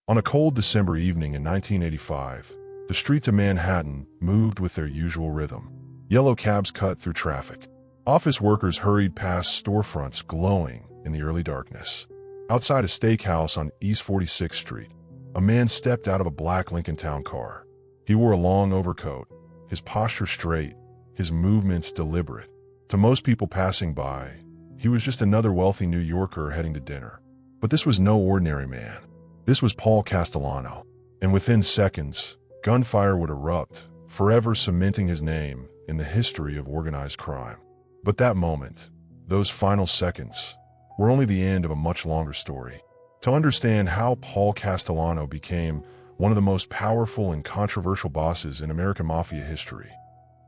On a cold December evening in 1985, the streets of Manhattan moved with their usual rhythm. Yellow cabs cut through traffic. Office workers hurried past storefronts glowing in the early darkness. Outside a steakhouse on East 46th Street, a man stepped out of a black Lincoln Town car. He wore a long overcoat, his posture straight, his movements deliberate. To most people passing by, he was just another wealthy New Yorker heading to dinner. But this was no ordinary man. This was Paul Castellano. And within seconds, gunfire would erupt, forever cementing his name in the history of organized crime. But that moment, those final seconds, were only the end of a much longer story. To understand how Paul Castellano became one of the most powerful and controversial bosses in American Mafia history,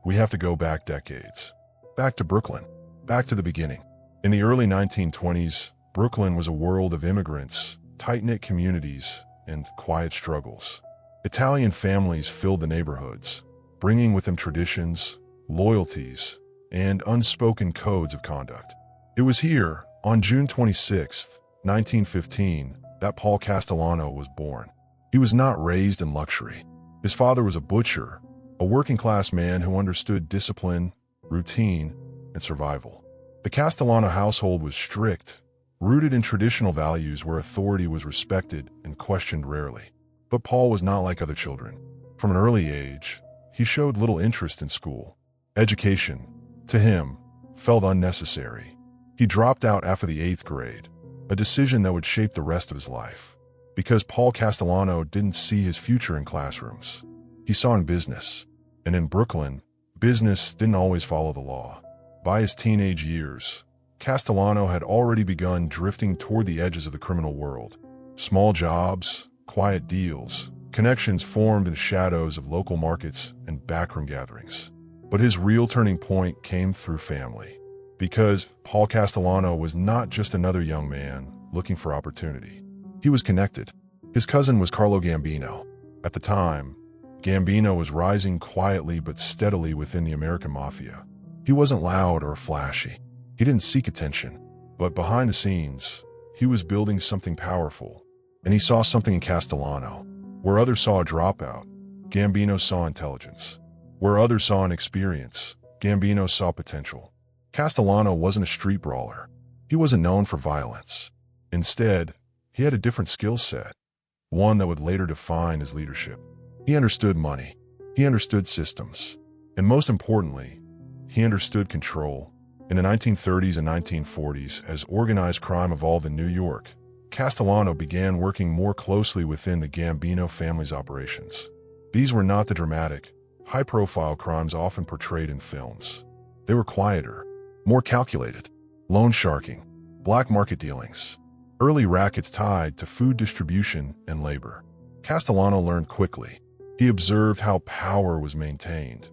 we have to go back decades. Back to Brooklyn. Back to the beginning. In the early 1920s, Brooklyn was a world of immigrants, tight-knit communities, and quiet struggles. Italian families filled the neighborhoods, bringing with them traditions, loyalties, and unspoken codes of conduct. It was here, on June 26, 1915, that Paul Castellano was born. He was not raised in luxury. His father was a butcher, a working-class man who understood discipline, routine, and survival. The Castellano household was strict, rooted in traditional values where authority was respected and questioned rarely. But Paul was not like other children. From an early age, he showed little interest in school. Education, to him, felt unnecessary. He dropped out after the 8th grade, a decision that would shape the rest of his life. Because Paul Castellano didn't see his future in classrooms. He saw in business. And in Brooklyn, business didn't always follow the law. By his teenage years, Castellano had already begun drifting toward the edges of the criminal world. Small jobs, quiet deals, connections formed in the shadows of local markets and backroom gatherings. But his real turning point came through family. Because Paul Castellano was not just another young man looking for opportunity. He was connected. His cousin was Carlo Gambino. At the time, Gambino was rising quietly but steadily within the American Mafia. He wasn't loud or flashy. He didn't seek attention. But behind the scenes, he was building something powerful. And he saw something in Castellano. Where others saw a dropout, Gambino saw intelligence. Where others saw an experience, Gambino saw potential. Castellano wasn't a street brawler. He wasn't known for violence. Instead, he had a different skill set, one that would later define his leadership. He understood money. He understood systems. And most importantly, he understood control. In the 1930s and 1940s, as organized crime evolved in New York, Castellano began working more closely within the Gambino family's operations. These were not the dramatic, high-profile crimes often portrayed in films. They were quieter, more calculated, loan sharking, black market dealings, early rackets tied to food distribution and labor. Castellano learned quickly. He observed how power was maintained,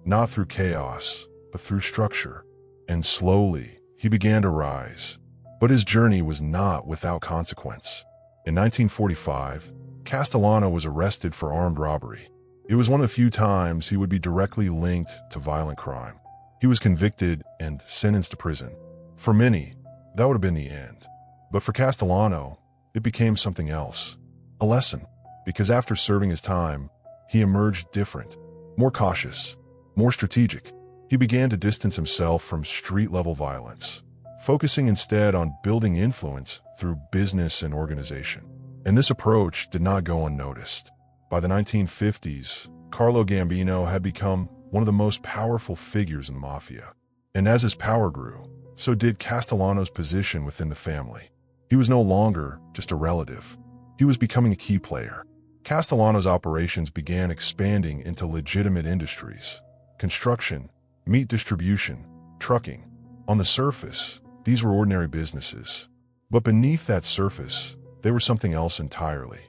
not through chaos, but through structure. And slowly, he began to rise. But his journey was not without consequence. In 1945, Castellano was arrested for armed robbery. It was one of the few times he would be directly linked to violent crime. He was convicted and sentenced to prison. For many, that would have been the end. But for Castellano, it became something else. A lesson. Because after serving his time, he emerged different, more cautious, more strategic. He began to distance himself from street-level violence, focusing instead on building influence through business and organization. And this approach did not go unnoticed. By the 1950s, Carlo Gambino had become one of the most powerful figures in the Mafia. And as his power grew, so did Castellano's position within the family. He was no longer just a relative. He was becoming a key player. Castellano's operations began expanding into legitimate industries: construction, meat distribution, trucking. On the surface, these were ordinary businesses. But beneath that surface, they were something else entirely.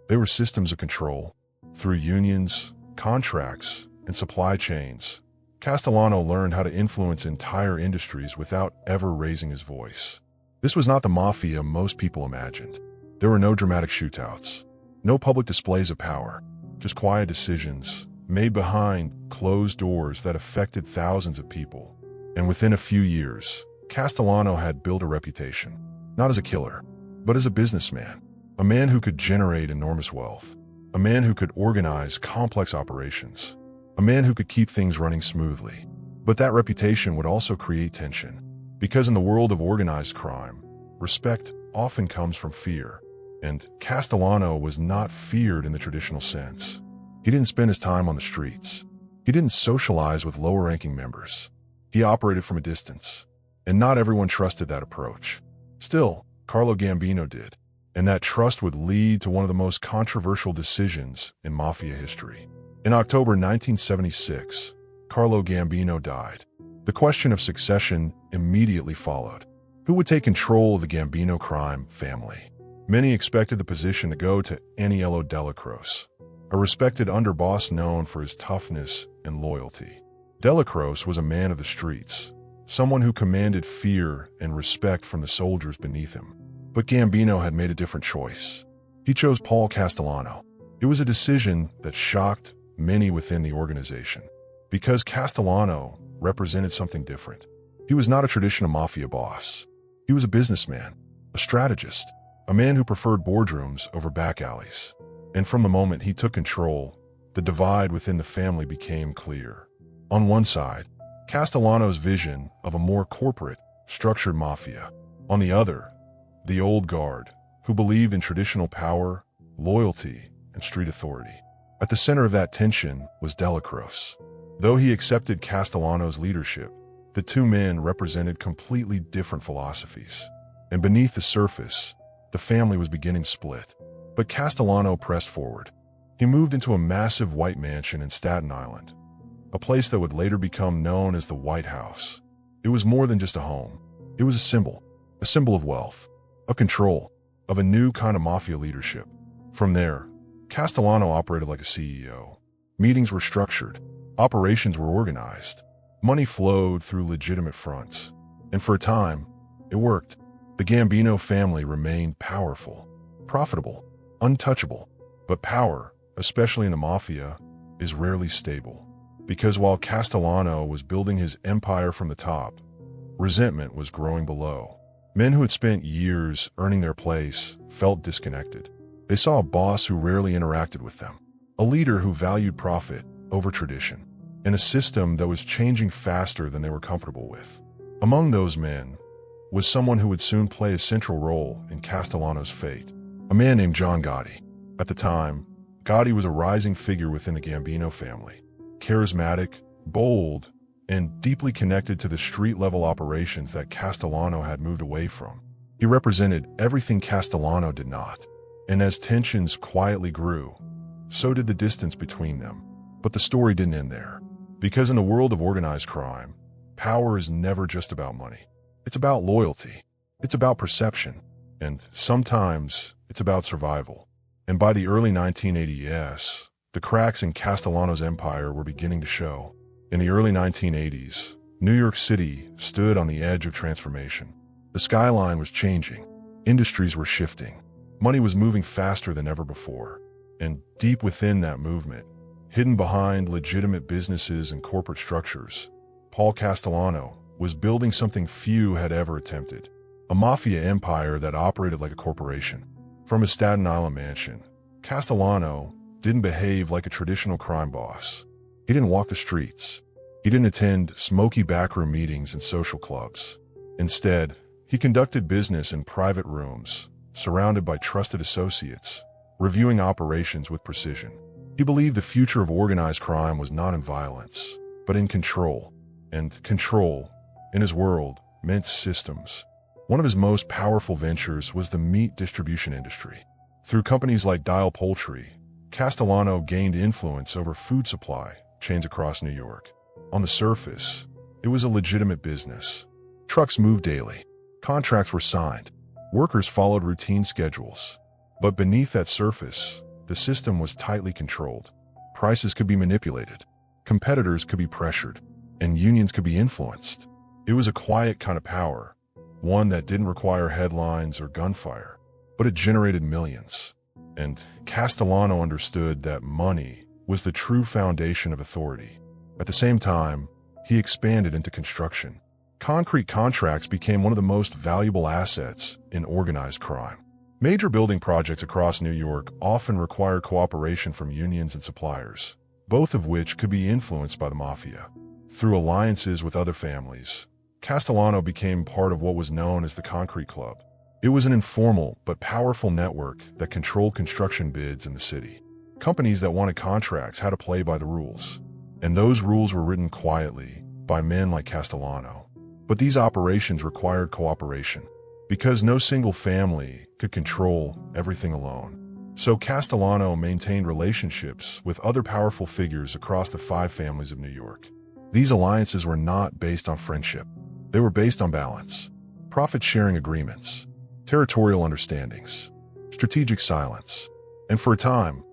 They were systems of control. Through unions, contracts, and supply chains, Castellano learned how to influence entire industries without ever raising his voice. This was not the Mafia most people imagined. There were no dramatic shootouts, no public displays of power, just quiet decisions made behind closed doors that affected thousands of people. And within a few years, Castellano had built a reputation, not as a killer, but as a businessman, a man who could generate enormous wealth, a man who could organize complex operations, a man who could keep things running smoothly. But that reputation would also create tension, because in the world of organized crime, respect often comes from fear, and Castellano was not feared in the traditional sense. He didn't spend his time on the streets. He didn't socialize with lower-ranking members. He operated from a distance, and not everyone trusted that approach. Still, Carlo Gambino did, and that trust would lead to one of the most controversial decisions in Mafia history. In October 1976, Carlo Gambino died. The question of succession immediately followed. Who would take control of the Gambino crime family? Many expected the position to go to Aniello Della Croce, a respected underboss known for his toughness and loyalty. Della Croce was a man of the streets, someone who commanded fear and respect from the soldiers beneath him. But Gambino had made a different choice. He chose Paul Castellano. It was a decision that shocked many within the organization, because Castellano represented something different. He was not a traditional mafia boss. He was a businessman, a strategist, a man who preferred boardrooms over back alleys. And from the moment he took control, the divide within the family became clear. On one side, Castellano's vision of a more corporate, structured mafia. On the other, the old guard, who believed in traditional power, loyalty, and street authority. At the center of that tension was Della Croce. Though he accepted Castellano's leadership, the two men represented completely different philosophies. And beneath the surface, the family was beginning to split. But Castellano pressed forward. He moved into a massive white mansion in Staten Island, a place that would later become known as the White House. It was more than just a home. It was a symbol of wealth, of control, of a new kind of mafia leadership. From there, Castellano operated like a CEO. Meetings were structured, operations were organized, money flowed through legitimate fronts. And for a time, it worked. The Gambino family remained powerful, profitable, untouchable. But power, especially in the mafia, is rarely stable. Because while Castellano was building his empire from the top, resentment was growing below. Men who had spent years earning their place felt disconnected. They saw a boss who rarely interacted with them, a leader who valued profit over tradition, and a system that was changing faster than they were comfortable with. Among those men was someone who would soon play a central role in Castellano's fate, a man named John Gotti. At the time, Gotti was a rising figure within the Gambino family, charismatic, bold, and deeply connected to the street-level operations that Castellano had moved away from. He represented everything Castellano did not. And as tensions quietly grew, so did the distance between them. But the story didn't end there. Because in the world of organized crime, power is never just about money. It's about loyalty. It's about perception. And sometimes it's about survival. And by the early 1980s, the cracks in Castellano's empire were beginning to show. In the early 1980s, New York City stood on the edge of transformation. The skyline was changing. Industries were shifting. Money was moving faster than ever before. And deep within that movement, hidden behind legitimate businesses and corporate structures, Paul Castellano was building something few had ever attempted. A mafia empire that operated like a corporation. From his Staten Island mansion, Castellano didn't behave like a traditional crime boss. He didn't walk the streets. He didn't attend smoky backroom meetings and social clubs. Instead, he conducted business in private rooms, surrounded by trusted associates, reviewing operations with precision. He believed the future of organized crime was not in violence, but in control. And control, in his world, meant systems. One of his most powerful ventures was the meat distribution industry. Through companies like Dial Poultry, Castellano gained influence over food supply chains across New York. On the surface, it was a legitimate business. Trucks moved daily. Contracts were signed. Workers followed routine schedules. But beneath that surface, the system was tightly controlled. Prices could be manipulated. Competitors could be pressured. And unions could be influenced. It was a quiet kind of power, one that didn't require headlines or gunfire, but it generated millions. And Castellano understood that money was the true foundation of authority. At the same time, he expanded into construction. Concrete contracts became one of the most valuable assets in organized crime. Major building projects across New York often require cooperation from unions and suppliers, both of which could be influenced by the Mafia. Through alliances with other families, Castellano became part of what was known as the Concrete Club. It was an informal but powerful network that controlled construction bids in the city. Companies that wanted contracts had to play by the rules, and those rules were written quietly by men like Castellano. But these operations required cooperation, because no single family could control everything alone. So Castellano maintained relationships with other powerful figures across the 5 families of New York. These alliances were not based on friendship. They were based on balance, profit-sharing agreements, territorial understandings, strategic silence. And for a time,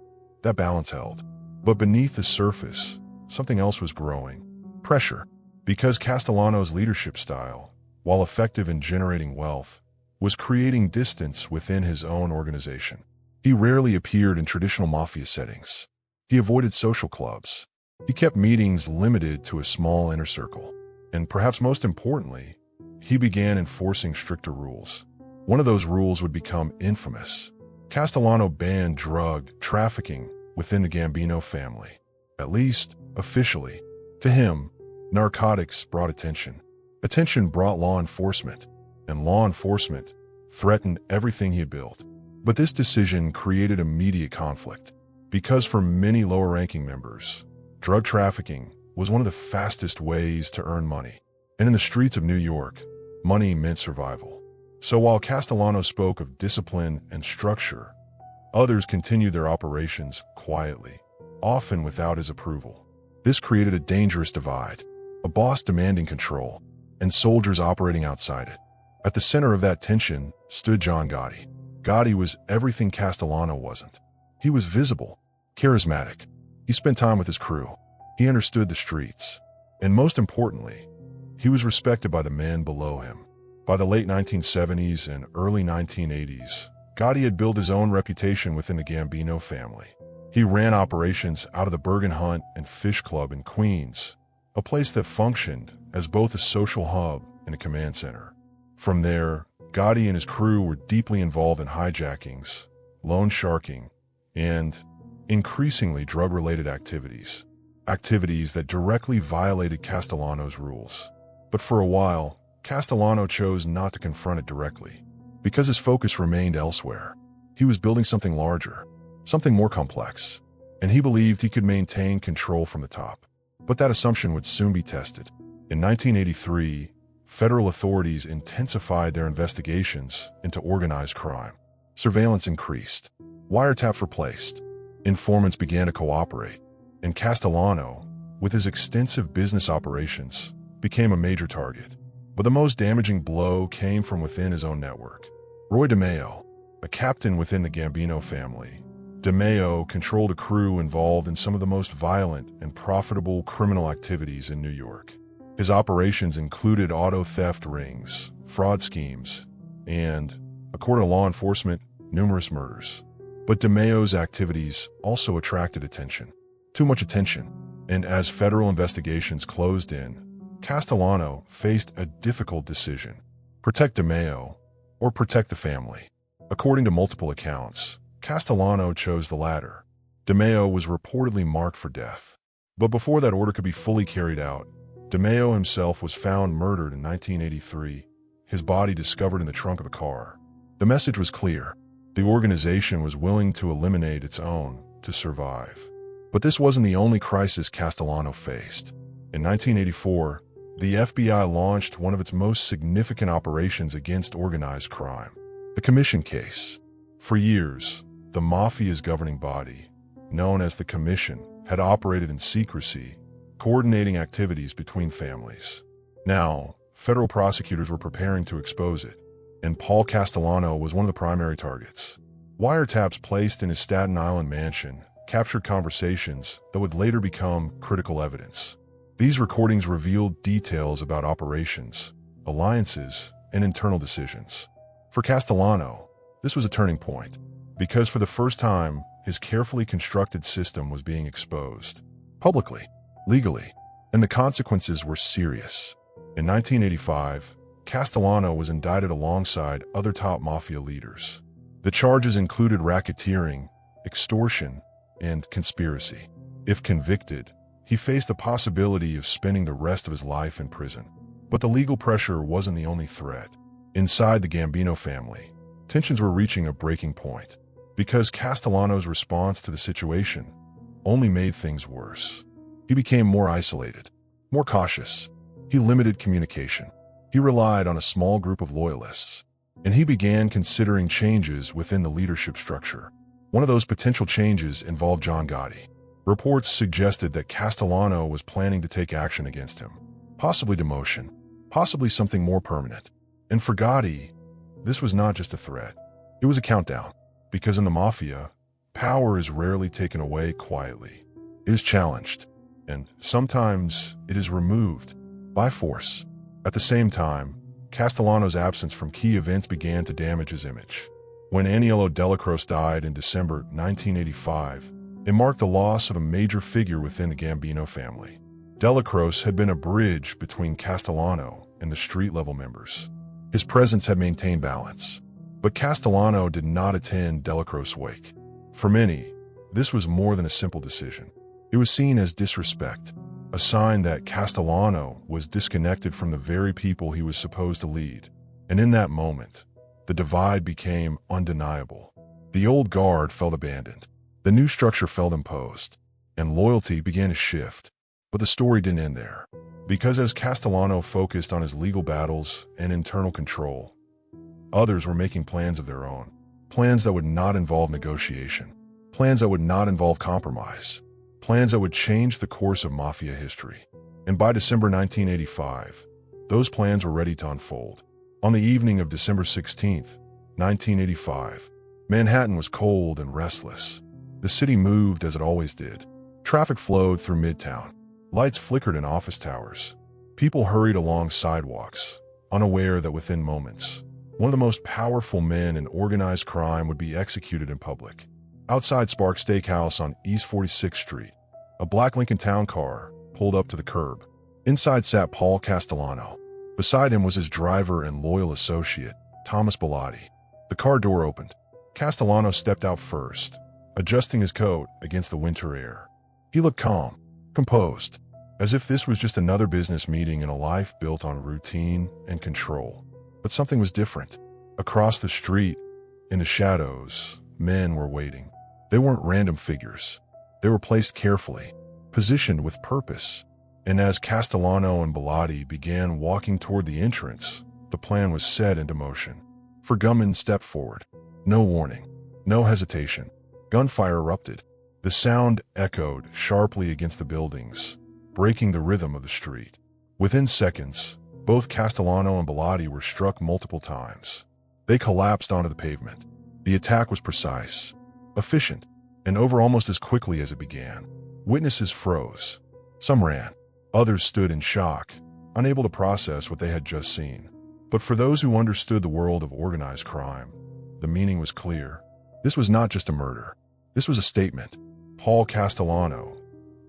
that balance held. But beneath the surface, something else was growing. Pressure. Because Castellano's leadership style, while effective in generating wealth, was creating distance within his own organization. He rarely appeared in traditional mafia settings. He avoided social clubs. He kept meetings limited to a small inner circle. And perhaps most importantly, he began enforcing stricter rules. One of those rules would become infamous. Castellano banned drug trafficking within the Gambino family. At least, officially. To him, narcotics brought attention. Attention brought law enforcement, and law enforcement threatened everything he had built. But this decision created immediate conflict, because for many lower-ranking members, drug trafficking was one of the fastest ways to earn money. And in the streets of New York, money meant survival. So while Castellano spoke of discipline and structure, others continued their operations quietly, often without his approval. This created a dangerous divide, a boss demanding control, and soldiers operating outside it. At the center of that tension stood John Gotti. Gotti was everything Castellano wasn't. He was visible, charismatic. He spent time with his crew. He understood the streets. And most importantly, he was respected by the men below him. By the late 1970s and early 1980s, Gotti had built his own reputation within the Gambino family. He ran operations out of the Bergen Hunt and Fish Club in Queens, a place that functioned as both a social hub and a command center. From there, Gotti and his crew were deeply involved in hijackings, loan sharking, and, increasingly, drug-related activities that directly violated Castellano's rules. But for a while, Castellano chose not to confront it directly, because his focus remained elsewhere. He was building something larger, something more complex, and he believed he could maintain control from the top. But that assumption would soon be tested. In 1983, federal authorities intensified their investigations into organized crime. Surveillance increased. Wiretaps were placed. Informants began to cooperate. And Castellano, with his extensive business operations, became a major target. But the most damaging blow came from within his own network. Roy DeMeo, a captain within the Gambino family. DeMeo controlled a crew involved in some of the most violent and profitable criminal activities in New York. His operations included auto theft rings, fraud schemes, and, according to law enforcement, numerous murders. But DeMeo's activities also attracted attention. Too much attention. And as federal investigations closed in, Castellano faced a difficult decision: protect DeMeo or protect the family. According to multiple accounts, Castellano chose the latter. DeMeo was reportedly marked for death. But before that order could be fully carried out, DeMeo himself was found murdered in 1983, his body discovered in the trunk of a car. The message was clear. The organization was willing to eliminate its own to survive. But this wasn't the only crisis Castellano faced. In 1984, the FBI launched one of its most significant operations against organized crime, the Commission case. For years, the Mafia's governing body, known as the Commission, had operated in secrecy, coordinating activities between families. Now, federal prosecutors were preparing to expose it, and Paul Castellano was one of the primary targets. Wiretaps placed in his Staten Island mansion captured conversations that would later become critical evidence. These recordings revealed details about operations, alliances, and internal decisions. For Castellano, this was a turning point, because for the first time, his carefully constructed system was being exposed. Publicly, legally, and the consequences were serious. In 1985, Castellano was indicted alongside other top mafia leaders. The charges included racketeering, extortion, and conspiracy. If convicted, he faced the possibility of spending the rest of his life in prison. But the legal pressure wasn't the only threat. Inside the Gambino family, tensions were reaching a breaking point, because Castellano's response to the situation only made things worse. He became more isolated, more cautious. He limited communication. He relied on a small group of loyalists, and he began considering changes within the leadership structure. One of those potential changes involved John Gotti. Reports suggested that Castellano was planning to take action against him, possibly demotion, possibly something more permanent. And for Gotti, this was not just a threat. It was a countdown, because in the Mafia, power is rarely taken away quietly. It is challenged, and sometimes it is removed by force. At the same time, Castellano's absence from key events began to damage his image. When Aniello Delacroce died in December 1985, it marked the loss of a major figure within the Gambino family. Delacroce had been a bridge between Castellano and the street-level members. His presence had maintained balance, but Castellano did not attend Delacroce's wake. For many, this was more than a simple decision. It was seen as disrespect, a sign that Castellano was disconnected from the very people he was supposed to lead. And in that moment, the divide became undeniable. The old guard felt abandoned. The new structure felt imposed, and loyalty began to shift. But the story didn't end there, because as Castellano focused on his legal battles and internal control, others were making plans of their own. Plans that would not involve negotiation. Plans that would not involve compromise. Plans that would change the course of Mafia history. And by December 1985, those plans were ready to unfold. On the evening of December 16, 1985, Manhattan was cold and restless. The city moved as it always did. Traffic flowed through Midtown. Lights flickered in office towers. People hurried along sidewalks, unaware that within moments, one of the most powerful men in organized crime would be executed in public. Outside Spark Steakhouse on East 46th Street, a black Lincoln Town car pulled up to the curb. Inside sat Paul Castellano. Beside him was his driver and loyal associate, Thomas Bellotti. The car door opened. Castellano stepped out first, adjusting his coat against the winter air. He looked calm, composed, as if this was just another business meeting in a life built on routine and control. But something was different. Across the street, in the shadows, men were waiting. They weren't random figures. They were placed carefully, positioned with purpose. And as Castellano and Bellotti began walking toward the entrance, the plan was set into motion. Gunmen stepped forward. No warning, no hesitation. Gunfire erupted. The sound echoed sharply against the buildings, breaking the rhythm of the street. Within seconds, both Castellano and Bellotti were struck multiple times. They collapsed onto the pavement. The attack was precise, efficient, and over almost as quickly as it began. Witnesses froze. Some ran. Others stood in shock, unable to process what they had just seen. But for those who understood the world of organized crime, the meaning was clear. This was not just a murder. This was a statement. Paul Castellano,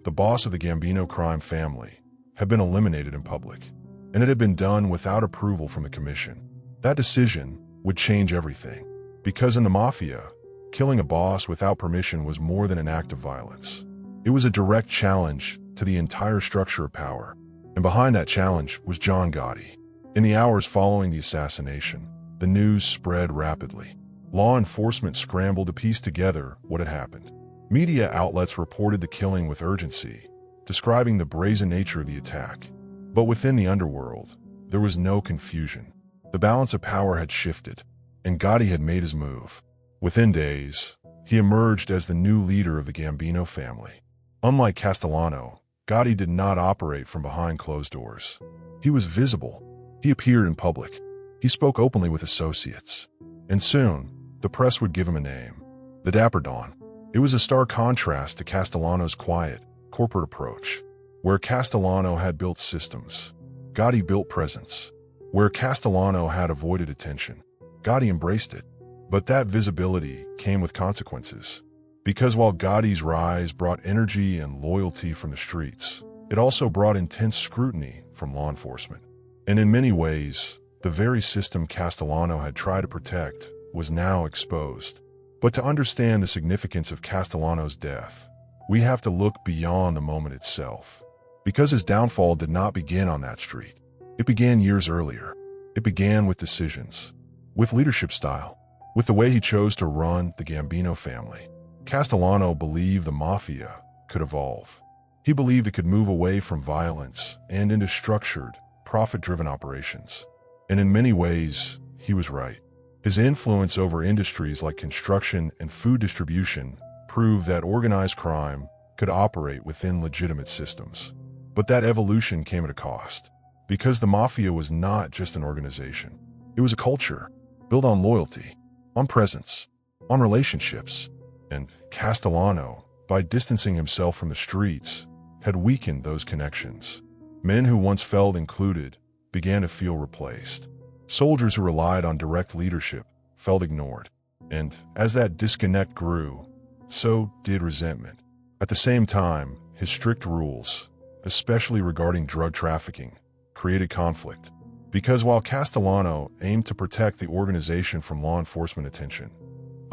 the boss of the Gambino crime family, had been eliminated in public, and it had been done without approval from the commission. That decision would change everything, because in the Mafia, killing a boss without permission was more than an act of violence. It was a direct challenge to the entire structure of power, and behind that challenge was John Gotti. In the hours following the assassination, the news spread rapidly. Law enforcement scrambled to piece together what had happened. Media outlets reported the killing with urgency, describing the brazen nature of the attack. But within the underworld, there was no confusion. The balance of power had shifted, and Gotti had made his move. Within days, he emerged as the new leader of the Gambino family. Unlike Castellano, Gotti did not operate from behind closed doors. He was visible. He appeared in public. He spoke openly with associates. And soon, the press would give him a name: the Dapper Don. It was a stark contrast to Castellano's quiet, corporate approach. Where Castellano had built systems, Gotti built presence. Where Castellano had avoided attention, Gotti embraced it. But that visibility came with consequences. Because while Gotti's rise brought energy and loyalty from the streets, it also brought intense scrutiny from law enforcement. And in many ways, the very system Castellano had tried to protect was now exposed. But to understand the significance of Castellano's death, we have to look beyond the moment itself. Because his downfall did not begin on that street. It began years earlier. It began with decisions, with leadership style, with the way he chose to run the Gambino family. Castellano believed the Mafia could evolve. He believed it could move away from violence and into structured, profit-driven operations. And in many ways, he was right. His influence over industries like construction and food distribution proved that organized crime could operate within legitimate systems. But that evolution came at a cost, because the Mafia was not just an organization. It was a culture built on loyalty, on presence, on relationships. And Castellano, by distancing himself from the streets, had weakened those connections. Men who once felt included began to feel replaced. Soldiers who relied on direct leadership felt ignored. And as that disconnect grew, so did resentment. At the same time, his strict rules, especially regarding drug trafficking, created conflict. Because while Castellano aimed to protect the organization from law enforcement attention,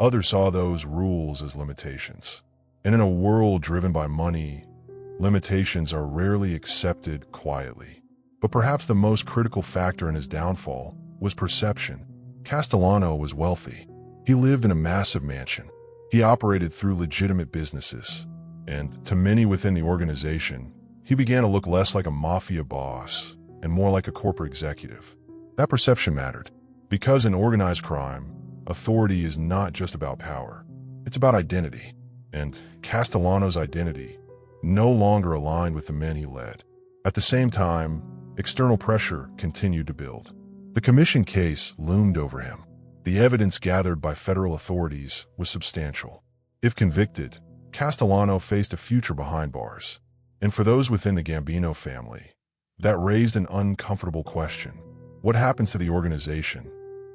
others saw those rules as limitations. And in a world driven by money, limitations are rarely accepted quietly. But perhaps the most critical factor in his downfall was perception. Castellano was wealthy. He lived in a massive mansion. He operated through legitimate businesses. And to many within the organization, he began to look less like a mafia boss and more like a corporate executive. That perception mattered, because in organized crime, authority is not just about power. It's about identity. And Castellano's identity no longer aligned with the men he led. At the same time, external pressure continued to build. The commission case loomed over him. The evidence gathered by federal authorities was substantial. If convicted, Castellano faced a future behind bars. And for those within the Gambino family, that raised an uncomfortable question. What happens to the organization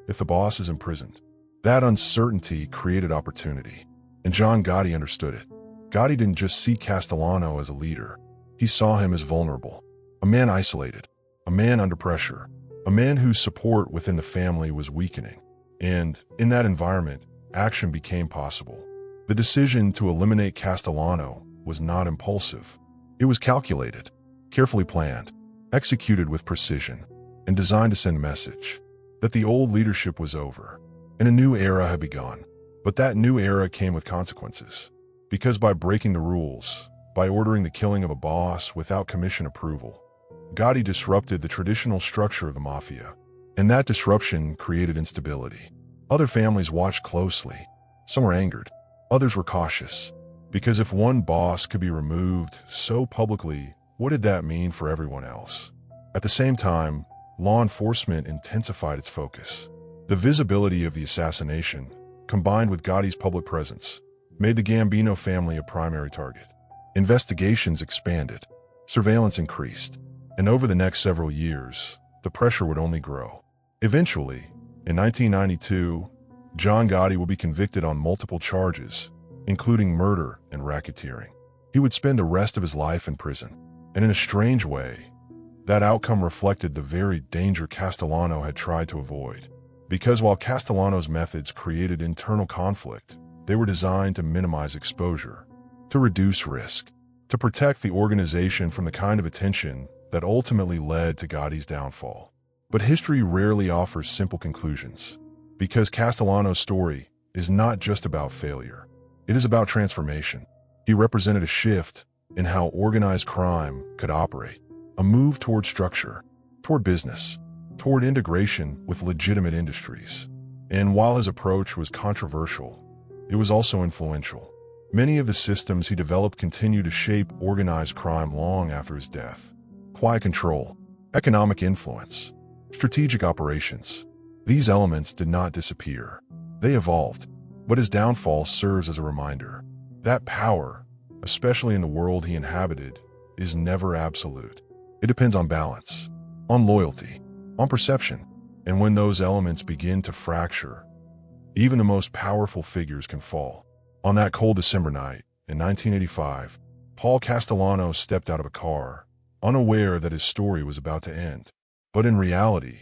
if the boss is imprisoned? That uncertainty created opportunity, and John Gotti understood it. Gotti didn't just see Castellano as a leader. He saw him as vulnerable, a man isolated, a man under pressure, a man whose support within the family was weakening. And in that environment, action became possible. The decision to eliminate Castellano was not impulsive. It was calculated, carefully planned, executed with precision, and designed to send a message that the old leadership was over and a new era had begun. But that new era came with consequences, because by breaking the rules, by ordering the killing of a boss without commission approval, Gotti disrupted the traditional structure of the Mafia, and that disruption created instability. Other families watched closely. Some were angered, others were cautious, because if one boss could be removed so publicly, what did that mean for everyone else? At the same time, law enforcement intensified its focus. The visibility of the assassination, combined with Gotti's public presence, made the Gambino family a primary target. Investigations expanded, surveillance increased, and over the next several years, the pressure would only grow. Eventually, in 1992, John Gotti will be convicted on multiple charges, including murder and racketeering. He would spend the rest of his life in prison. And in a strange way, that outcome reflected the very danger Castellano had tried to avoid. Because while Castellano's methods created internal conflict, they were designed to minimize exposure, to reduce risk, to protect the organization from the kind of attention that ultimately led to Gotti's downfall. But history rarely offers simple conclusions, because Castellano's story is not just about failure. It is about transformation. He represented a shift in how organized crime could operate, a move toward structure, toward business, toward integration with legitimate industries. And while his approach was controversial, it was also influential. Many of the systems he developed continue to shape organized crime long after his death. Quiet control, economic influence, strategic operations. These elements did not disappear. They evolved. But his downfall serves as a reminder that power, especially in the world he inhabited, is never absolute. It depends on balance, on loyalty, on perception. And when those elements begin to fracture, even the most powerful figures can fall. On that cold December night in 1985, Paul Castellano stepped out of a car, unaware that his story was about to end. But in reality,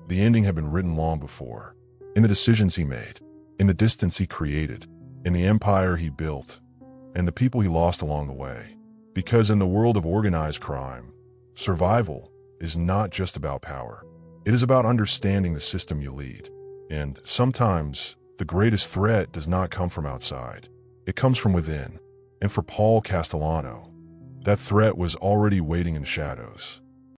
the ending had been written long before, in the decisions he made, in the distance he created, in the empire he built, and the people he lost along the way. Because in the world of organized crime, survival is not just about power. It is about understanding the system you lead. And sometimes, the greatest threat does not come from outside. It comes from within. And for Paul Castellano, that threat was already waiting in the shadows.